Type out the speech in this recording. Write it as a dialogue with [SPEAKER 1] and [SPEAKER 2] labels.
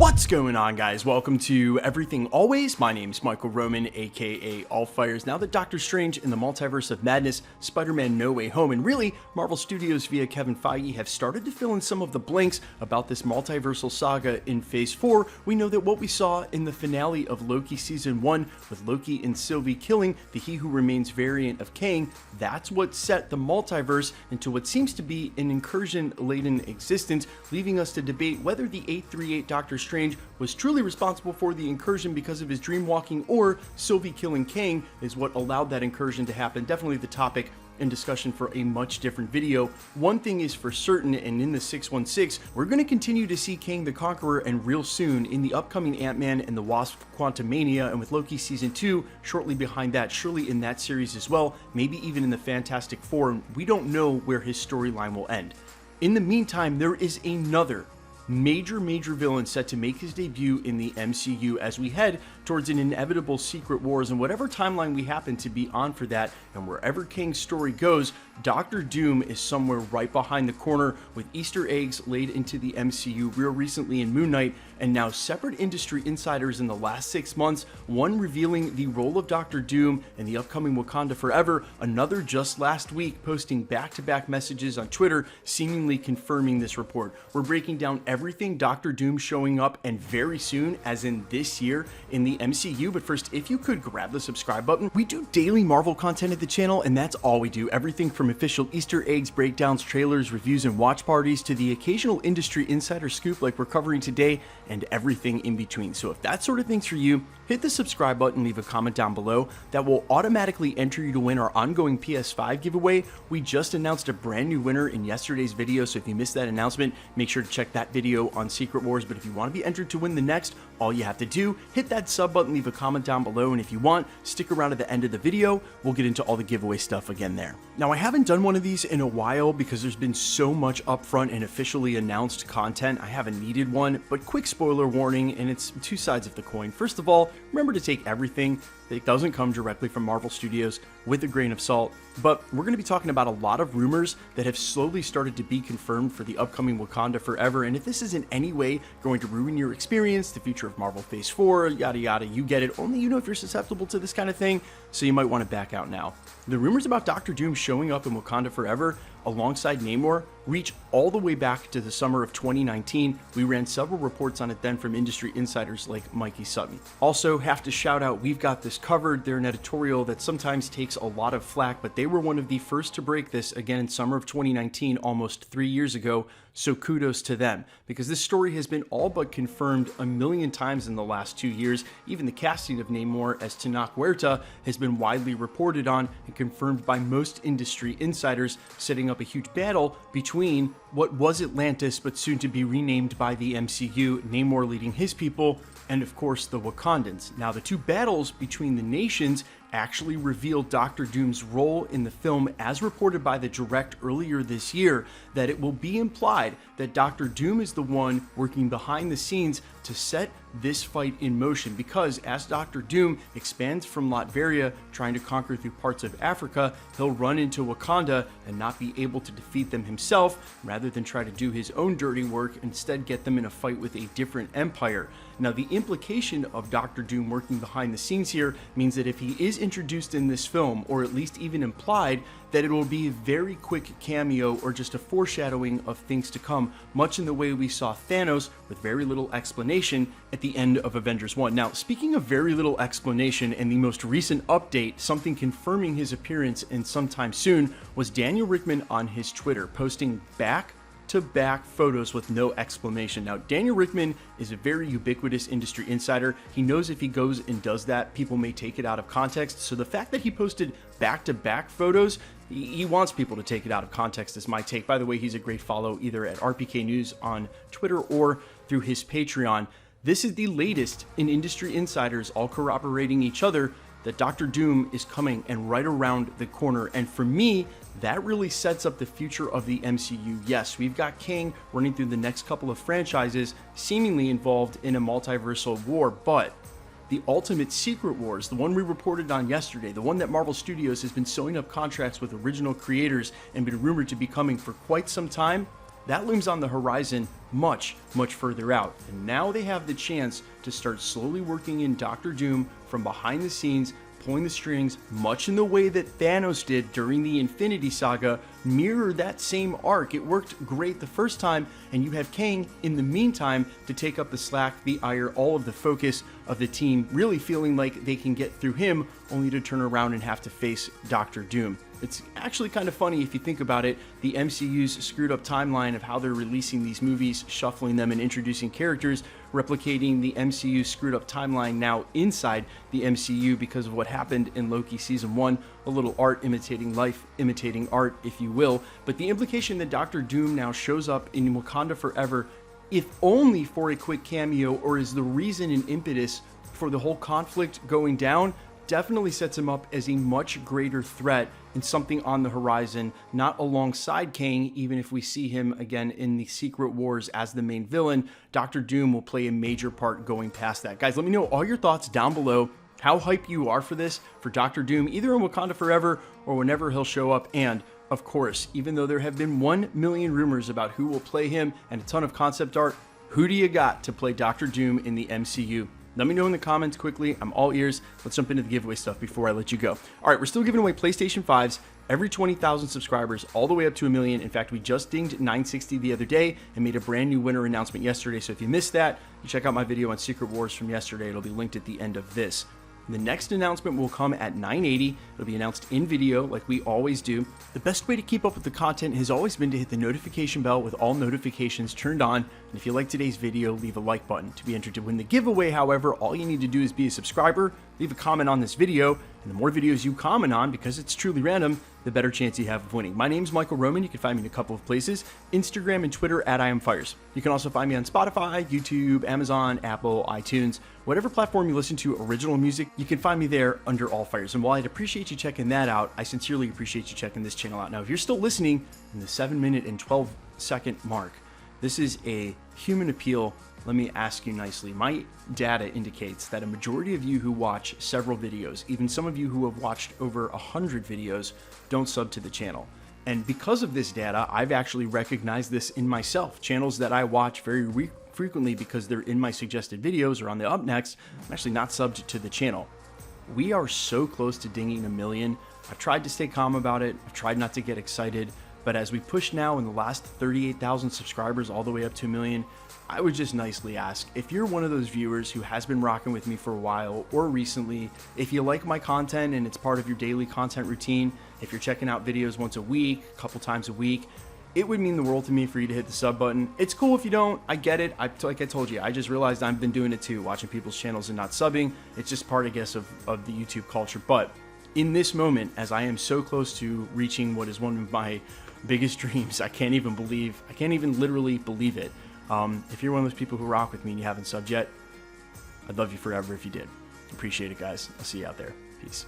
[SPEAKER 1] What's going on, guys? Welcome to Everything Always. My name's Michael Roman, aka Allfires. Now that Doctor Strange in the Multiverse of Madness, Spider-Man No Way Home, and really Marvel Studios via Kevin Feige have started to fill in some of the blanks about this multiversal saga in Phase 4, we know that what we saw in the finale of Loki Season 1 with Loki and Sylvie killing the He Who Remains variant of Kang, that's what set the multiverse into what seems to be an incursion-laden existence, leaving us to debate whether the 838 Doctor Strange was truly responsible for the incursion because of his dream walking, or Sylvie killing Kang is what allowed that incursion to happen. Definitely the topic and discussion for a much different video. One thing is for certain, and in the 616, we're going to continue to see Kang the Conqueror, and real soon in the upcoming Ant-Man and the Wasp Quantumania, and with Loki Season 2 shortly behind that, surely in that series as well, maybe even in the Fantastic Four. We don't know where his storyline will end. In the meantime, there is another major villain set to make his debut in the MCU as we head towards an inevitable Secret Wars, and whatever timeline we happen to be on for that, and wherever Kang's story goes, Doctor Doom is somewhere right behind the corner, with Easter eggs laid into the MCU real recently in Moon Knight, and now separate industry insiders in the last 6 months, one revealing the role of Doctor Doom in the upcoming Wakanda Forever, another just last week posting back-to-back messages on Twitter seemingly confirming this report. We're breaking down everything Doctor Doom showing up, and very soon, as in this year, in the MCU. But first, if you could grab the subscribe button. We do daily Marvel content at the channel, and that's all we do. Everything from official Easter eggs, breakdowns, trailers, reviews, and watch parties to the occasional industry insider scoop like we're covering today, and everything in between. So if that sort of thing's for you, hit the subscribe button, leave a comment down below. That will automatically enter you to win our ongoing PS5 giveaway. We just announced a brand new winner in yesterday's video, so if you missed that announcement, make sure to check that video on Secret Wars. But if you want to be entered to win the next, all you have to do, hit that sub button, leave a comment down below, and if you want, stick around to the end of the video. We'll get into all the giveaway stuff again there. Now, I haven't done one of these in a while because there's been so much upfront and officially announced content. I haven't needed one, but quick spoiler warning, and it's two sides of the coin. First of all, remember to take everything that doesn't come directly from Marvel Studios with a grain of salt, but we're going to be talking about a lot of rumors that have slowly started to be confirmed for the upcoming Wakanda Forever, and if this is in any way going to ruin your experience, the future of Marvel Phase 4, yada yada, you get it. Only you know if you're susceptible to this kind of thing, so you might want to back out now. The rumors about Doctor Doom showing up in Wakanda Forever alongside Namor reach all the way back to the summer of 2019. We ran several reports on it then from industry insiders like Mikey Sutton. Also, have to shout out We've Got This Covered. They're an editorial that sometimes takes a lot of flack, but they were one of the first to break this again in summer of 2019, almost 3 years ago. So kudos to them, because this story has been all but confirmed a million times in the last 2 years. Even the casting of Namor as Tenoch Huerta has been widely reported on and confirmed by most industry insiders, setting up a huge battle between what was Atlantis but soon to be renamed by the MCU, Namor leading his people, and of course the Wakandans. Now, the two battles between the nations actually revealed Doctor Doom's role in the film, as reported by the Direct earlier this year, that it will be implied that Doctor Doom is the one working behind the scenes to set this fight in motion, because as Doctor Doom expands from Latveria, trying to conquer through parts of Africa, he'll run into Wakanda and not be able to defeat them himself, rather than try to do his own dirty work, instead get them in a fight with a different empire. Now, the implication of Doctor Doom working behind the scenes here means that if he is introduced in this film, or at least even implied, that it will be a very quick cameo or just a foreshadowing of things to come, much in the way we saw Thanos with very little explanation at the end of Avengers 1. Now, speaking of very little explanation, and the most recent update, something confirming his appearance in sometime soon, was Daniel Richtman on his Twitter, posting back-to-back photos with no explanation. Now, Daniel Richtman is a very ubiquitous industry insider. He knows if he goes and does that, people may take it out of context. So the fact that he posted back-to-back photos, he wants people to take it out of context, is my take. By the way, he's a great follow either at RPK News on Twitter or through his Patreon. This is the latest in industry insiders all corroborating each other that Doctor Doom is coming and right around the corner. And for me, that really sets up the future of the MCU. Yes, we've got Kang running through the next couple of franchises, seemingly involved in a multiversal war, but the ultimate Secret Wars, the one we reported on yesterday, the one that Marvel Studios has been sewing up contracts with original creators and been rumored to be coming for quite some time, that looms on the horizon much further out. And now they have the chance to start slowly working in Doctor Doom from behind the scenes, pulling the strings, much in the way that Thanos did during the Infinity Saga. Mirror that same arc. It worked great the first time, and you have Kang in the meantime to take up the slack, the ire, all of the focus of the team, really feeling like they can get through him, only to turn around and have to face Doctor Doom. It's actually kind of funny if you think about it, the MCU's screwed up timeline of how they're releasing these movies, shuffling them and introducing characters, replicating the MCU's screwed up timeline now inside the MCU because of what happened in Loki Season 1, a little art imitating life, imitating art, if you will. But the implication that Doctor Doom now shows up in Wakanda Forever, if only for a quick cameo, or is the reason and impetus for the whole conflict going down, definitely sets him up as a much greater threat and something on the horizon, not alongside Kang. Even if we see him again in the Secret Wars as the main villain, Doctor Doom will play a major part going past that. Guys, let me know all your thoughts down below, how hype you are for this, for Doctor Doom, either in Wakanda Forever or whenever he'll show up. And of course, even though there have been 1 million rumors about who will play him and a ton of concept art, who do you got to play Doctor Doom in the MCU? Let me know in the comments quickly. I'm all ears. Let's jump into the giveaway stuff before I let you go. All right, we're still giving away PlayStation 5s every 20,000 subscribers, all the way up to 1 million. In fact, we just dinged 960 the other day and made a brand new winner announcement yesterday. So if you missed that, you check out my video on Secret Wars from yesterday. It'll be linked at the end of this. The next announcement will come at 980. It'll be announced in video like we always do. The best way to keep up with the content has always been to hit the notification bell with all notifications turned on. And if you like today's video, leave a like button. To be entered to win the giveaway, however, all you need to do is be a subscriber, leave a comment on this video, and the more videos you comment on, because it's truly random, the better chance you have of winning. My name's Michael Roman. You can find me in a couple of places, Instagram and Twitter at IamFires. You can also find me on Spotify, YouTube, Amazon, Apple, iTunes, whatever platform you listen to original music, you can find me there under All Fires. And while I'd appreciate you checking that out, I sincerely appreciate you checking this channel out. Now, if you're still listening in the 7-minute and 12-second mark, this is a human appeal. Let me ask you nicely. My data indicates that a majority of you who watch several videos, even some of you who have watched over 100 videos, don't sub to the channel. And because of this data, I've actually recognized this in myself. Channels that I watch very frequently because they're in my suggested videos or on the up next, I'm actually not subbed to the channel. We are so close to dinging 1 million. I've tried to stay calm about it. I've tried not to get excited. But as we push now in the last 38,000 subscribers all the way up to 1 million, I would just nicely ask, if you're one of those viewers who has been rocking with me for a while or recently, if you like my content and it's part of your daily content routine, if you're checking out videos once a week, a couple times a week, it would mean the world to me for you to hit the sub button. It's cool if you don't. I get it. Like I told you, I just realized I've been doing it too, watching people's channels and not subbing. It's just part, I guess, of the YouTube culture. But in this moment, as I am so close to reaching what is one of my biggest dreams, I can't even literally believe it. If you're one of those people who rock with me and you haven't subbed yet, I'd love you forever if you did. Appreciate it, guys. I'll see you out there. Peace.